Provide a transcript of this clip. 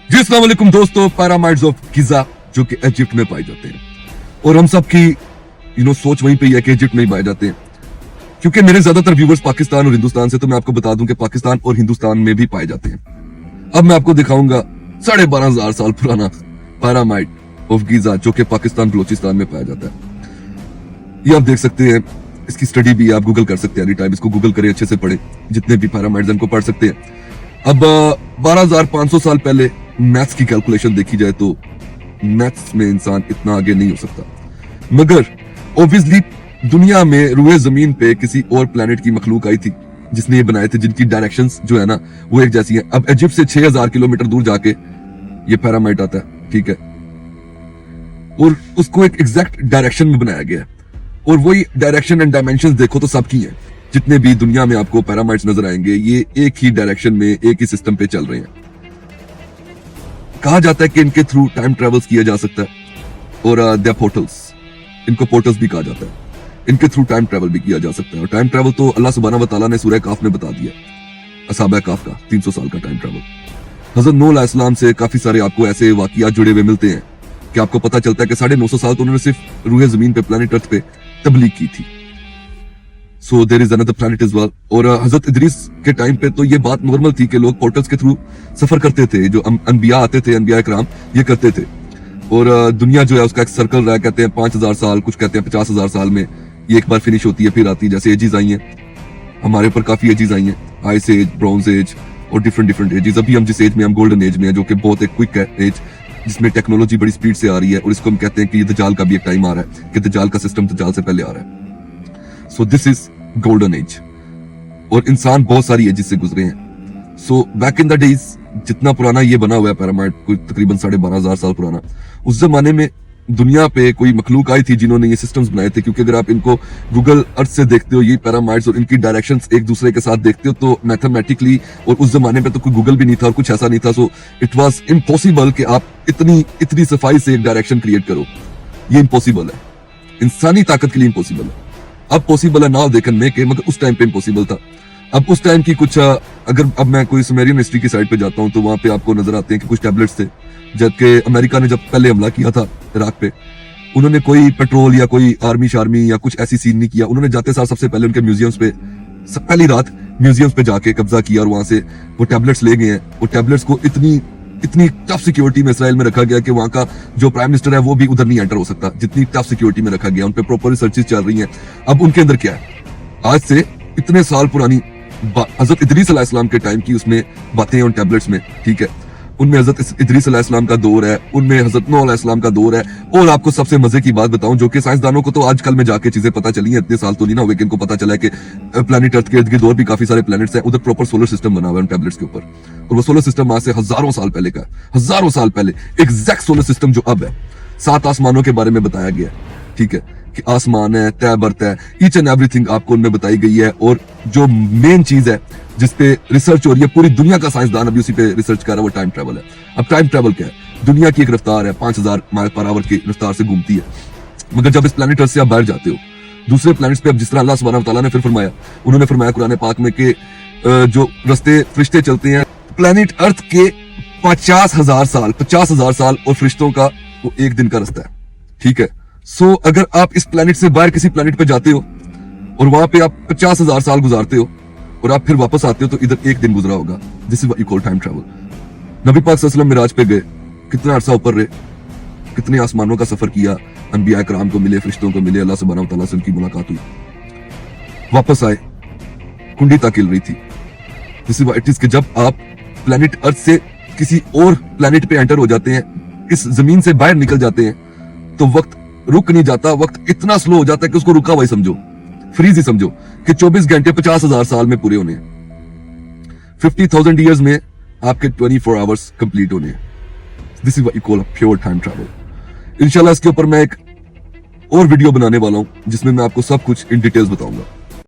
जी अस्सलाम वालेकुम दोस्तों, पैरामाइड्स ऑफ गिजा जो कि इजिप्ट में पाए जाते हैं और हम सब की सोच वहीं पे ही है कि इजिप्ट में ही पाए जाते हैं। क्योंकि मेरे ज्यादातर व्यूवर्स पाकिस्तान और हिंदुस्तान से, तो मैं आपको बता दूं कि पाकिस्तान और हिंदुस्तान में भी पाए जाते हैं। अब मैं आपको दिखाऊंगा 12,500 साल पुराना पैरामाइड ऑफ गिजा जो कि पाकिस्तान बलोचिस्तान में पाया जाता है। ये आप देख सकते हैं, इसकी स्टडी भी आप गूगल कर सकते हैं। एनी टाइम इसको गूगल करें, अच्छे से पढ़े, जितने भी पैरामाइड्स इनको पढ़ सकते हैं। अब 12,500 साल पहले मैथ्स की कैलकुलेशन देखी जाए तो मैथ्स में इंसान इतना आगे नहीं हो सकता, मगर ऑब्वियसली दुनिया में रूए जमीन पे किसी और प्लेनेट की मखलूक आई थी जिसने ये बनाए थे, जिनकी डायरेक्शंस जो है ना वो एक जैसी हैं। अब इजिप्ट से 6,000 किलोमीटर दूर जाके ये पैरामाइड आता है, ठीक है, और उसको एक एग्जैक्ट डायरेक्शन में बनाया गया है और वही डायरेक्शन एंड डायमेंशंस देखो तो सबकी हैं। जितने भी दुनिया में आपको पैरामाइड्स नजर आएंगे ये एक ही डायरेक्शन में, एक ही सिस्टम पे चल रहे हैं। कहा जाता है कि इनके थ्रू टाइम ट्रेवल्स किया जा सकता है और दे पोर्टल्स, इनको पोर्टल्स भी कहा जाता है। इनके थ्रू टाइम ट्रेवल भी किया जा सकता है और टाइम ट्रेवल तो अल्लाह सुब्हानहू व तआला ने सूरह काफ में बता दिया, असहाबे काफ का 300 साल का टाइम ट्रेवल। हजरत नूह अलैहिस्सलाम से काफी सारे आपको ऐसे वाकयात जुड़े हुए मिलते हैं कि आपको पता चलता है कि 950 साल तो उन्होंने सिर्फ रूहे जमीन पे, प्लेनेट अर्थ पे तबलीग की थी। So there is another planet as well. और हजरत इदरीस के टाइम पे तो ये बात नॉर्मल थी कि लोग पोर्टल्स के थ्रू सफर करते थे, जो अनबिया आते थे, अनबिया इकराम ये करते थे। और दुनिया जो है उसका एक सर्कल रहा, कहते हैं 5,000 साल, कुछ कहते हैं 50,000 साल में ये एक बार फिनिश होती है, फिर आती है। जैसे एजेस आई हैं, हमारे ऊपर काफी एजेस आई हैं, आइस एज, ब्रॉन्ज एज और डिफरेंट एजेस। अभी हम जिस एज में, हम गोल्डन एज में है, जो कि बहुत एक क्विक है एज, जिसमें टेक्नोलॉजी बड़ी स्पीड से आ रही है। और इसको हम कहते हैं कि दज्जाल का भी एक टाइम आ रहा है, कि दज्जाल का सिस्टम दज्जाल से पहले आ रहा है। So this is golden age और इंसान बहुत सारी एजेस से गुजरे हैं। So back in the days, जितना पुराना ये बना हुआ है पैरामाइड, कोई तकरीबन 12,500 साल पुराना, उस जमाने में दुनिया पे कोई मखलूक आई थी जिन्होंने ये सिस्टम्स बनाए थे। क्योंकि अगर आप इनको गूगल अर्थ से देखते हो, ये पैरामाइड्स और इनकी डायरेक्शंस एक दूसरे के साथ देखते हो, तो मैथमेटिकली, और उस जमाने पे तो कोई गूगल भी नहीं था और कुछ ऐसा नहीं था, सो इट वाज इम्पॉसिबल कि आप इतनी सफाई से एक डायरेक्शन क्रिएट करो। ये इम्पॉसिबल है, इंसानी ताकत के लिए इम्पॉसिबल है। अब पॉसिबल है now they can make it, मगर उस टाइम पे इम्पॉसिबल था। अब उस टाइम की कुछ अगर अब मैं कोई सुमेरियन हिस्ट्री की साइड पे जाता हूँ तो वहां पे आपको नजर आते हैं कि कुछ टैबलेट्स थे। जबकि अमेरिका ने जब पहले हमला किया था इराक पे, उन्होंने कोई पेट्रोल या कोई आर्मी शार्मी या कुछ ऐसी सीन नहीं किया। उन्होंने जाते साल सबसे पहले उनके म्यूजियम्स पे, पहली रात म्यूजियम्स पे जाके कब्जा किया और वहां से वो टैबलेट्स ले गए हैं। वो टैबलेट्स को इतनी टफ सिक्योरिटी में इसराइल में रखा गया कि वहां का जो प्राइम मिनिस्टर है वो भी उधर नहीं एंटर हो सकता, जितनी टफ सिक्योरिटी में रखा गया। उन पे प्रॉपर रिसर्चेस चल रही हैं। अब उनके अंदर क्या है, आज से इतने साल पुरानी हजरत इदरीस अलैहिस्सलाम के टाइम की उसमें बातें हैं उन टैबलेट्स में, ठीक है। उनमें हजरत इदरीस अलैहिस्सलाम का दौर है, उनमें हजरत नूह अलैहिस्सलाम का दौर है। और आपको सबसे मजे की बात बताऊं, जो कि साइंसदानों को तो आजकल में जाके चीजें पता चली हैं, इतने साल तो नहीं ना हुए कि इनको पता चला है कि प्लैनेट अर्थ के इर्द गिर्द और भी काफी सारे प्लैनेट्स हैं। उधर प्रॉपर सोलर सिस्टम बना हुआ है उन टैबलेट्स के ऊपर, और वो सोलर सिस्टम आज से हजारों साल पहले का, हजारों साल पहले एग्जैक्ट सोलर सिस्टम जो अब है। 7 आसमानों के बारे में बताया गया है, ठीक है, कि आसमान है, तय बर्त है, ईच एंड एवरीथिंग आपको उनमें बताई गई है। और जो मेन चीज है जिसपे रिसर्च हो रही है, पूरी दुनिया का साइंसदान अभी उसी पे रिसर्च कर रहा है, वो टाइम ट्रेवल है। अब टाइम ट्रेवल क्या है, दुनिया की एक रफ्तार है, 5,000 माइल पर आवर की रफ्तार से घूमती है। मगर जब इस प्लैनेट अर्थ से आप बाहर जाते हो दूसरे प्लैनेट्स पे, अब जिस तरह अल्लाह सुब्हानहू व तआला ने फिर फरमाया, उन्होंने फरमाया कुरान पाक में कि जो रस्ते फरिश्ते चलते हैं प्लैनेट अर्थ के 50,000 साल और फरिश्तों का वो एक दिन का रास्ता है, ठीक है। सो अगर आप इस प्लैनेट से बाहर किसी प्लैनेट पे जाते हो और वहां पे आप 50,000 साल गुजारते हो और आप फिर वापस आते हो तो इधर एक दिन गुजरा होगा। This is what you call time travel. नबी पाक सल्लल्लाहु अलैहि वसल्लम मिराज पे गए, कितना अरसा ऊपर रहे, कितने आसमानों का सफर किया, अनबिया इकराम को मिले, फरिश्तों को मिले, अल्लाह सुब्हानहू व तआला से उनकी मुलाकात हुई, वापस आए, कुंडी ताक हिल रही थी। This is what it is कि जब आप प्लैनेट अर्थ से किसी और प्लैनेट पे एंटर हो जाते हैं, इस जमीन से बाहर निकल जाते हैं, तो वक्त रुक नहीं जाता, वक्त इतना स्लो हो जाता है कि उसको रुका हुआ ही समझो, फ्रीज ही समझो, कि 24 घंटे 50,000 साल में पूरे होने हैं, 50,000 ईयर्स में आपके 24 आवर्स कंप्लीट होने हैं। This is what you call a pure time travel. इंशाल्लाह इसके ऊपर मैं एक और वीडियो बनाने वाला हूं जिसमें मैं आपको सब कुछ इन डिटेल्स बताऊंगा।